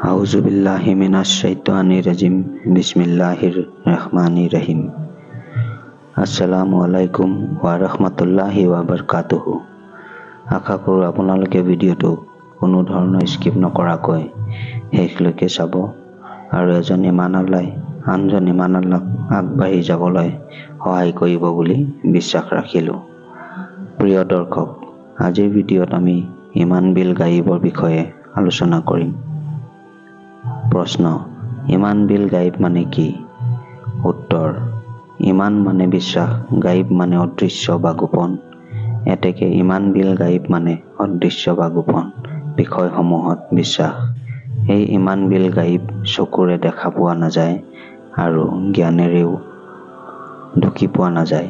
আউযুবিল্লাহি মিনাশ শাইতানিৰ ৰাজিম। বিসমিল্লাহিৰ ৰহমানিৰ ৰহিম। আসসালামু আলাইকুম ওয়া ৰাহমাতুল্লাহি ওয়া বাৰাকাতুহু। আশা কৰোঁ আপোনালোকে ভিডিঅ'টো কোনো ধৰণৰ স্কিপ নকৰাকৈ শেষলৈকে চাব আৰু এজন ইমানৱালাই আনজন ইমানৱালাক আগবাঢ়ি যাবলৈ সহায় কৰিব বুলি বিশ্বাস ৰাখিলোঁ। প্ৰিয় দৰ্শক, আজিৰ ভিডিঅ'ত আমি ইমান বিল গায়িবৰ বিষয়ে আলোচনা কৰিম। প্ৰশ্ন: ইমান বিল গায়িব মানে কি? উত্তৰ: ইমান মানে বিশ্বাস, গায়িব মানে অদৃশ্য বা গোপন। এতেকে ইমান বিল গায়িব মানে অদৃশ্য বা গোপন বিষয়সমূহত বিশ্বাস। এই ইমান বিল গায়িব চকুৰে দেখা পোৱা নাযায় আৰু জ্ঞানেৰেও ঢুকি পোৱা নাযায়।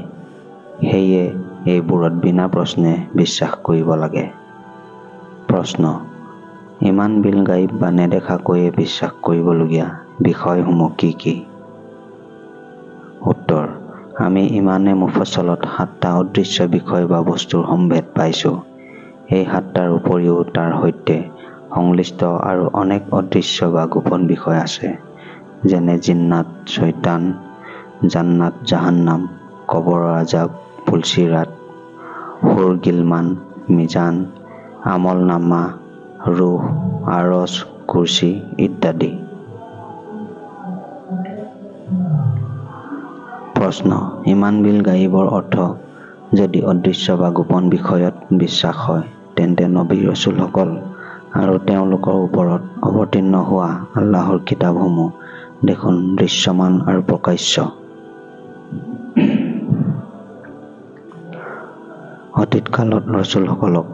সেয়ে এইবোৰত বিনা প্ৰশ্নে বিশ্বাস কৰিব লাগে। প্ৰশ্ন: ইমান বিল গায়িব বা নেদেখাকৈয়ে বিশ্বাস কৰিবলগীয়া বিষয়সমূহ কি কি? উত্তৰ: আমি ইমানে মুফাছলত 7টা অদৃশ্য বিষয় বা বস্তুৰ সম্ভেদ পাইছোঁ। এই 7টাৰ উপৰিও তাৰ সৈতে সংশ্লিষ্ট আৰু অনেক অদৃশ্য বা গোপন বিষয় আছে, যেনে জিন্নাত, শয়তান, জান্নাত, জাহান্নাম, কবৰৰ আজাব, পুলচিৰাত, হুৰ গিলমান, মিজান, আমলনামা, ৰুহ, আৰছ, কুৰ্চী ইত্যাদি। প্ৰশ্ন: ইমান বিল গায়িবৰ অৰ্থ যদি অদৃশ্য বা গোপন বিষয়ত বিশ্বাস হয়, তেন্তে নবী ৰচুলসকল আৰু তেওঁলোকৰ ওপৰত অৱতীৰ্ণ হোৱা আল্লাহৰ কিতাপসমূহ দেখোন দৃশ্যমান আৰু প্ৰকাশ্য। অতীত কালত ৰচুলসকলক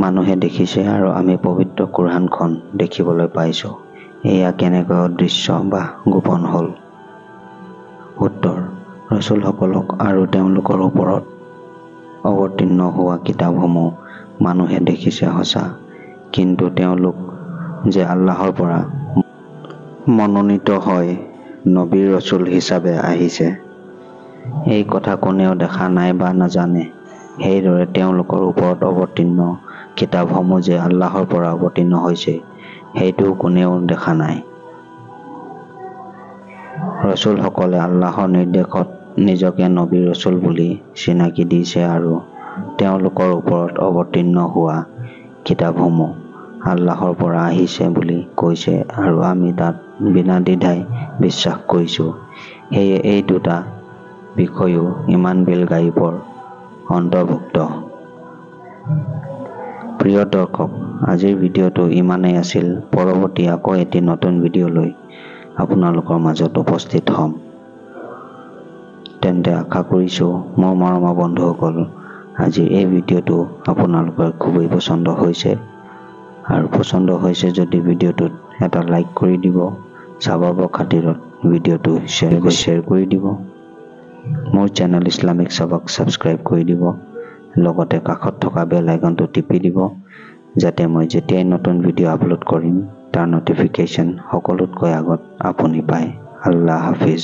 মানুহে দেখিছে আৰু আমি পবিত্ৰ কোৰআনখন দেখিবলৈ পাইছোঁ। এয়া কেনেকৈ অদৃশ্য বা গোপন হ'ল? উত্তৰ: ৰচুলসকলক আৰু তেওঁলোকৰ ওপৰত অৱতীৰ্ণ হোৱা কিতাপসমূহ মানুহে দেখিছে সঁচা, কিন্তু তেওঁলোক যে আল্লাহৰ পৰা মনোনীত হৈ নবী ৰচুল হিচাপে আহিছে, এই কথা কোনেও দেখা নাই বা নাজানে। সেইদৰে তেওঁলোকৰ ওপৰত অৱতীৰ্ণ কিতাপসমূহ যে আল্লাহৰ পৰা অৱতীৰ্ণ হৈছে, সেইটোও কোনেও দেখা নাই। ৰচুলসকলে আল্লাহৰ নিৰ্দেশত নিজকে নবী ৰচুল বুলি চিনাকি দিছে আৰু তেওঁলোকৰ ওপৰত অৱতীৰ্ণ হোৱা কিতাপসমূহ আল্লাহৰ পৰা আহিছে বুলি কৈছে আৰু আমি তাত বিনা দ্বিধাই বিশ্বাস কৰিছোঁ। সেয়ে এই দুটা বিষয়ো ইমান বিল গায়িবৰ অন্তৰ্ভুক্ত। প্ৰিয় দৰ্শক, আজিৰ ভিডিঅ'টো ইমানেই আছিল। পৰৱৰ্তী আকৌ এটি নতুন ভিডিঅ' লৈ আপোনালোকৰ মাজত উপস্থিত হ'ম। তেন্তে আশা কৰিছোঁ মোৰ মৰমৰ বন্ধুসকল, আজিৰ এই ভিডিঅ'টো আপোনালোকৰ খুবেই পচন্দ হৈছে, আৰু পচন্দ হৈছে যদি ভিডিঅ'টোত এটা লাইক কৰি দিব, স্বভাৱৰ খাতিৰত ভিডিঅ'টো শ্বেয়াৰ কৰি দিব, মোৰ চেনেল ইছলামিক সবক ছাবস্ক্ৰাইব কৰি দিব, লগতে কাষত থকা বেল আইকনটো টিপি দিব, যাতে মই যেতিয়াই নতুন ভিডিঅ' আপলোড কৰিম তাৰ নটিফিকেশ্যন সকলোতকৈ আগত আপুনি পায়। আল্লাহ হাফিজ।